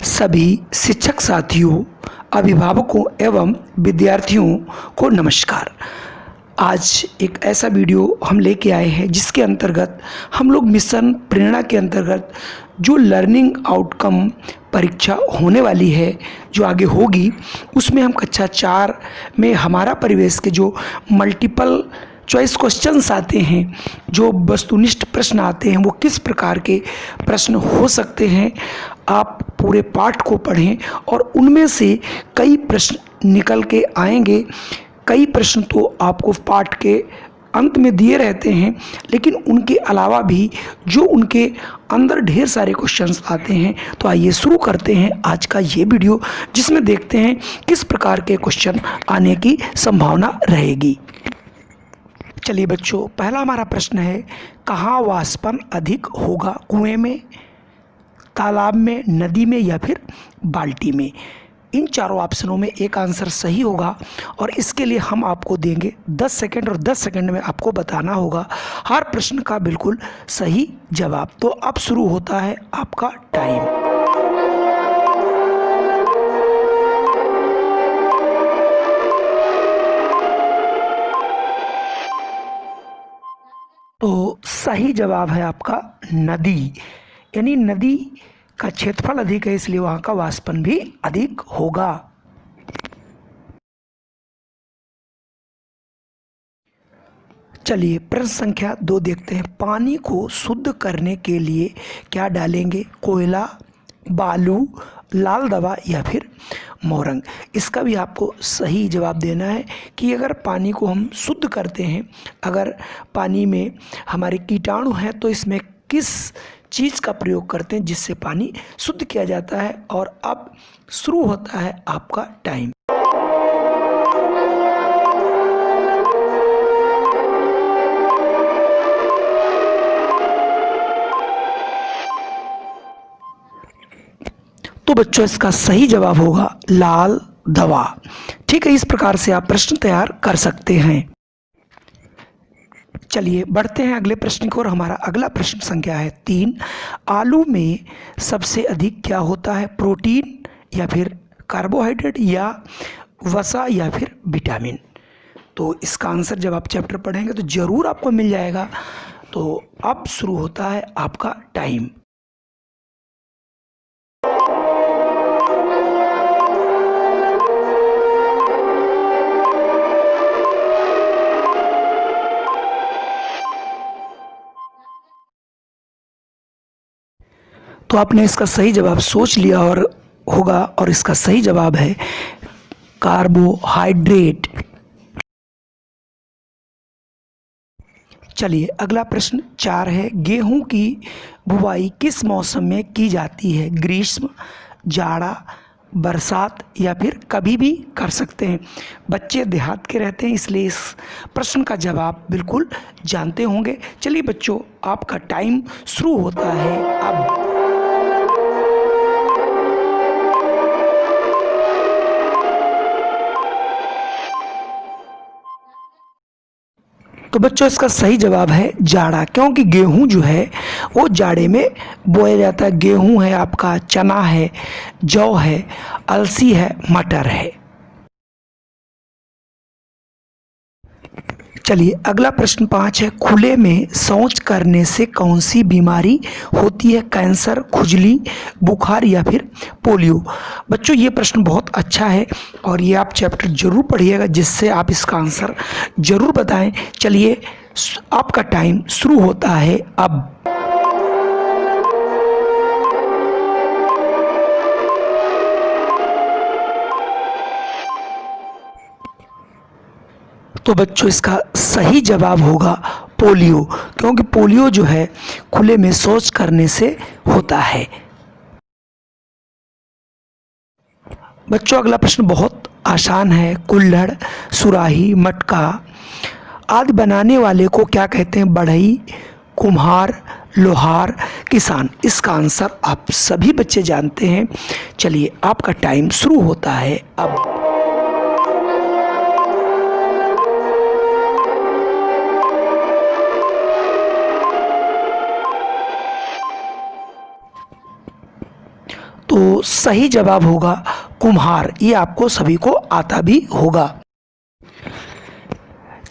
सभी शिक्षक साथियों, अभिभावकों एवं विद्यार्थियों को नमस्कार। आज एक ऐसा वीडियो हम लेके आए हैं जिसके अंतर्गत हम लोग मिशन प्रेरणा के अंतर्गत जो लर्निंग आउटकम परीक्षा होने वाली है, जो आगे होगी, उसमें हम कक्षा 4 में हमारा परिवेश के जो मल्टीपल चॉइस क्वेश्चंस आते हैं, जो वस्तुनिष्ठ प्रश्न आते हैं, वो किस प्रकार के प्रश्न हो सकते हैं। आप पूरे पाठ को पढ़ें और उनमें से कई प्रश्न निकल के आएंगे। कई प्रश्न तो आपको पाठ के अंत में दिए रहते हैं, लेकिन उनके अलावा भी जो उनके अंदर ढेर सारे क्वेश्चंस आते हैं। तो आइए शुरू करते हैं आज का ये वीडियो, जिसमें देखते हैं किस प्रकार के क्वेश्चन आने की संभावना रहेगी। चलिए बच्चों, पहला हमारा प्रश्न है, कहाँ वाष्पन अधिक होगा? कुएं में, तालाब में, नदी में या फिर बाल्टी में? इन चारों ऑप्शनों में एक आंसर सही होगा और इसके लिए हम आपको देंगे 10 सेकंड और 10 सेकंड में आपको बताना होगा हर प्रश्न का बिल्कुल सही जवाब। तो अब शुरू होता है आपका टाइम। तो सही जवाब है आपका नदी, यानी नदी का क्षेत्रफल अधिक है, इसलिए वहाँ का वाष्पन भी अधिक होगा। चलिए प्रश्न संख्या 2 देखते हैं। पानी को शुद्ध करने के लिए क्या डालेंगे? कोयला, बालू, लाल दवा या फिर मोरंग? इसका भी आपको सही जवाब देना है कि अगर पानी को हम शुद्ध करते हैं, अगर पानी में हमारे कीटाणु हैं, तो इसमें किस चीज़ का प्रयोग करते हैं जिससे पानी शुद्ध किया जाता है। और अब शुरू होता है आपका टाइम। तो बच्चों, इसका सही जवाब होगा लाल दवा। ठीक है, इस प्रकार से आप प्रश्न तैयार कर सकते हैं। चलिए बढ़ते हैं अगले प्रश्न की ओर। हमारा अगला प्रश्न संख्या है 3। आलू में सबसे अधिक क्या होता है? प्रोटीन या फिर कार्बोहाइड्रेट या वसा या फिर विटामिन? तो इसका आंसर जब आप चैप्टर पढ़ेंगे तो ज़रूर आपको मिल जाएगा। तो अब शुरू होता है आपका टाइम। तो आपने इसका सही जवाब सोच लिया और होगा, और इसका सही जवाब है कार्बोहाइड्रेट। चलिए अगला प्रश्न 4 है। गेहूं की बुवाई किस मौसम में की जाती है? ग्रीष्म, जाड़ा, बरसात या फिर कभी भी कर सकते हैं? बच्चे देहात के रहते हैं, इसलिए इस प्रश्न का जवाब बिल्कुल जानते होंगे। चलिए बच्चों, आपका टाइम शुरू होता है अब। तो बच्चों, इसका सही जवाब है जाड़ा, क्योंकि गेहूं जो है वो जाड़े में बोया जाता है। गेहूं है आपका, चना है, जौ है, अलसी है, मटर है। चलिए अगला प्रश्न 5 है। खुले में शौच करने से कौन सी बीमारी होती है? कैंसर, खुजली, बुखार या फिर पोलियो? बच्चों, ये प्रश्न बहुत अच्छा है और ये आप चैप्टर जरूर पढ़िएगा, जिससे आप इसका आंसर जरूर बताएं। चलिए आपका टाइम शुरू होता है अब। तो बच्चों, इसका सही जवाब होगा पोलियो, क्योंकि पोलियो जो है खुले में शौच करने से होता है। बच्चों, अगला प्रश्न बहुत आसान है। कुल्हड़, सुराही, मटका आदि बनाने वाले को क्या कहते हैं? बढ़ई, कुम्हार, लोहार, किसान? इसका आंसर आप सभी बच्चे जानते हैं। चलिए आपका टाइम शुरू होता है अब। तो सही जवाब होगा कुम्हार। ये आपको सभी को आता भी होगा।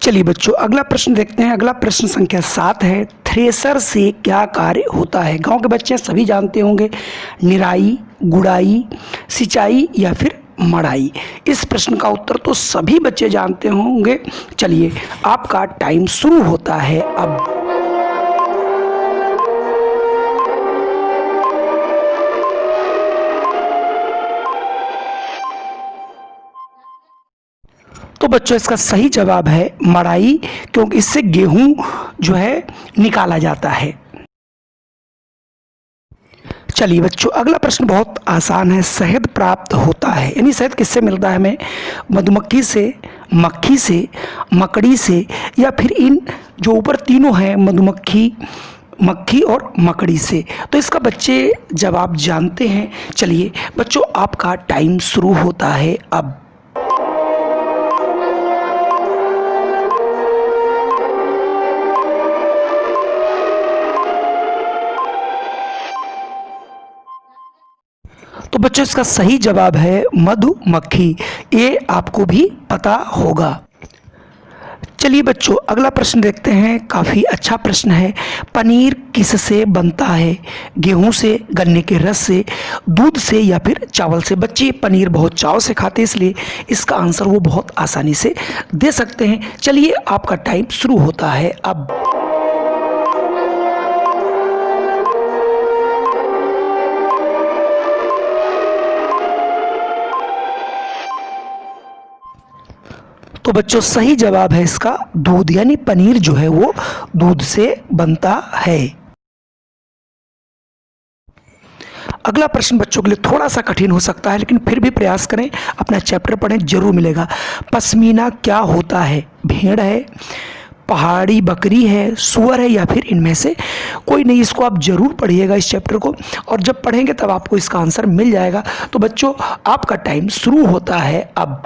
चलिए बच्चों, अगला प्रश्न देखते हैं। अगला प्रश्न संख्या 7 है, थ्रेसर से क्या कार्य होता है? गांव के बच्चे सभी जानते होंगे, निराई, गुड़ाई, सिंचाई या फिर मड़ाई। इस प्रश्न का उत्तर तो सभी बच्चे जानते होंगे। चलिए, आपका टाइम शुरू होता है अब। तो बच्चों, इसका सही जवाब है मड़ाई, क्योंकि इससे गेहूं जो है निकाला जाता है। चलिए बच्चों, अगला प्रश्न बहुत आसान है। शहद प्राप्त होता है, यानी शहद किससे मिलता है हमें? मधुमक्खी से, मक्खी से, मकड़ी से, या फिर इन जो ऊपर तीनों हैं, मधुमक्खी, मक्खी और मकड़ी से। तो इसका बच्चे जवाब जानते हैं। चलिए बच्चों, आपका टाइम शुरू होता है अब। तो बच्चों, इसका सही जवाब है मधुमक्खी। ये आपको भी पता होगा। चलिए बच्चों, अगला प्रश्न देखते हैं। काफ़ी अच्छा प्रश्न है। पनीर किससे बनता है? गेहूं से, गन्ने के रस से, दूध से या फिर चावल से? बच्चे पनीर बहुत चाव से खाते हैं, इसलिए इसका आंसर वो बहुत आसानी से दे सकते हैं। चलिए, आपका टाइम शुरू होता है अब। तो बच्चों, सही जवाब है इसका दूध, यानी पनीर जो है वो दूध से बनता है। अगला प्रश्न बच्चों के लिए थोड़ा सा कठिन हो सकता है, लेकिन फिर भी प्रयास करें, अपना चैप्टर पढ़ें, जरूर मिलेगा। पश्मीना क्या होता है? भेड़ है, पहाड़ी बकरी है, सुअर है, या फिर इनमें से कोई नहीं? इसको आप जरूर पढ़िएगा इस चैप्टर को, और जब पढ़ेंगे तब आपको इसका आंसर मिल जाएगा। तो बच्चों, आपका टाइम शुरू होता है अब।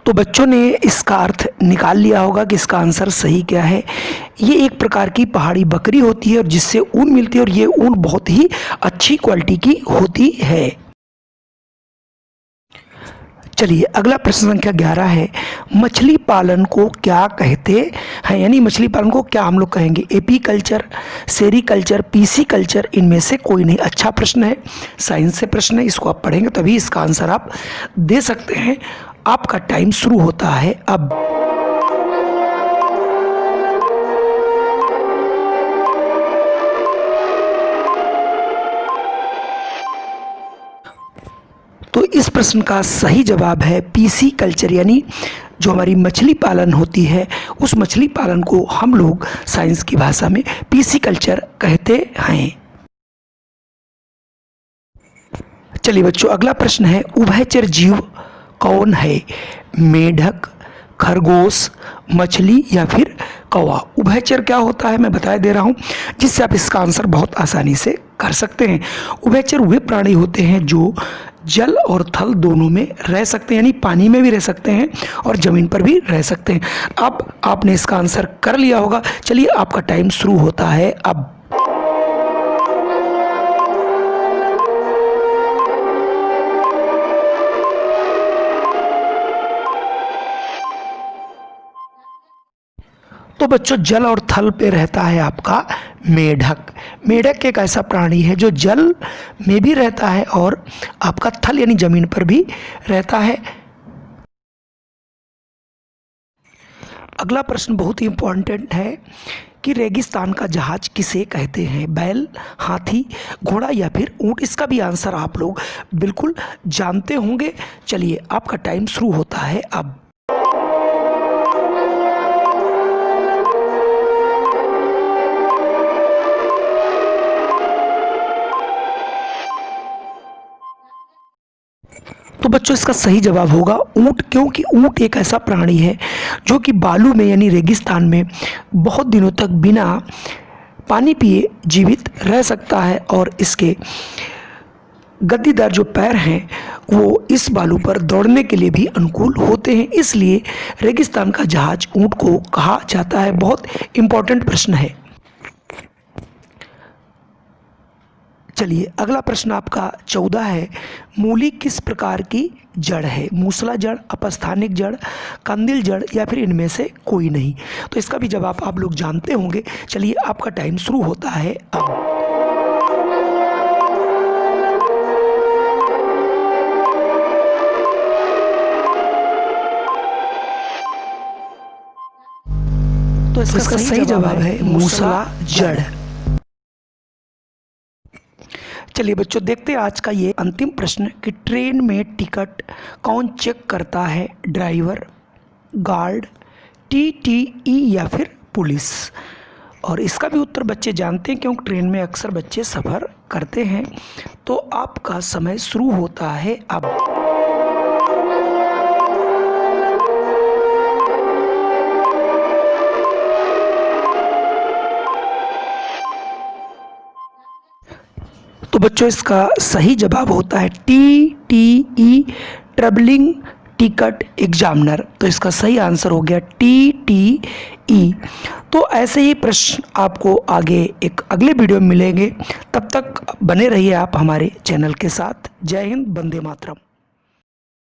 तो बच्चों ने इसका अर्थ निकाल लिया होगा कि इसका आंसर सही क्या है। ये एक प्रकार की पहाड़ी बकरी होती है और जिससे ऊन मिलती है, और ये ऊन बहुत ही अच्छी क्वालिटी की होती है। चलिए, अगला प्रश्न संख्या 11 है। मछली पालन को क्या कहते हैं? यानी मछली पालन को क्या हम लोग कहेंगे? AP culture, sericulture, PC culture, इनमें से कोई नहीं। अच्छा प्रश्न है, साइंस से प्रश्न है, इसको आप पढ़ेंगे तभी इसका आंसर आप दे सकते हैं। आपका टाइम शुरू होता है अब। तो इस प्रश्न का सही जवाब है पीसी कल्चर, यानी जो हमारी मछली पालन होती है, उस मछली पालन को हम लोग साइंस की भाषा में पीसी कल्चर कहते हैं। चलिए बच्चों, अगला प्रश्न है। उभयचर जीव कौन है? मेढक, खरगोश, मछली या फिर कौवा? उभयचर क्या होता है मैं बता दे रहा हूँ, जिससे आप इसका आंसर बहुत आसानी से कर सकते हैं। उभयचर वे प्राणी होते हैं जो जल और थल दोनों में रह सकते हैं, यानी पानी में भी रह सकते हैं और ज़मीन पर भी रह सकते हैं। अब आपने इसका आंसर कर लिया होगा। चलिए, आपका टाइम शुरू होता है अब। तो बच्चों, जल और थल पे रहता है आपका मेढक। मेढक एक ऐसा प्राणी है जो जल में भी रहता है और आपका थल यानी जमीन पर भी रहता है। अगला प्रश्न बहुत ही इंपॉर्टेंट है कि रेगिस्तान का जहाज किसे कहते हैं? बैल, हाथी, घोड़ा या फिर ऊंट? इसका भी आंसर आप लोग बिल्कुल जानते होंगे। चलिए, आपका टाइम शुरू होता है अब। तो बच्चों, इसका सही जवाब होगा ऊंट, क्योंकि ऊंट एक ऐसा प्राणी है जो कि बालू में यानी रेगिस्तान में बहुत दिनों तक बिना पानी पिए जीवित रह सकता है और इसके गद्दीदार जो पैर हैं वो इस बालू पर दौड़ने के लिए भी अनुकूल होते हैं, इसलिए रेगिस्तान का जहाज ऊंट को कहा जाता है। बहुत इंपॉर्टेंट प्रश्न है। चलिए अगला प्रश्न आपका 14 है। मूली किस प्रकार की जड़ है? मूसला जड़, अपस्थानिक जड़, कंदिल जड़ या फिर इनमें से कोई नहीं? तो इसका भी जवाब आप लोग जानते होंगे। चलिए आपका टाइम शुरू होता है अब। तो इसका सही जवाब है मूसला जड़। चलिए बच्चों देखते हैं आज का ये अंतिम प्रश्न कि ट्रेन में टिकट कौन चेक करता है? ड्राइवर, गार्ड, टीटीई या फिर पुलिस? और इसका भी उत्तर बच्चे जानते हैं क्योंकि ट्रेन में अक्सर बच्चे सफ़र करते हैं। तो आपका समय शुरू होता है अब। तो बच्चों इसका सही जवाब होता है टीटीई, ट्रैवलिंग टिकट एग्जामिनर। तो इसका सही आंसर हो गया टीटीई। तो ऐसे ही प्रश्न आपको आगे एक अगले वीडियो में मिलेंगे। तब तक बने रहिए आप हमारे चैनल के साथ। जय हिंद, वंदे मातरम।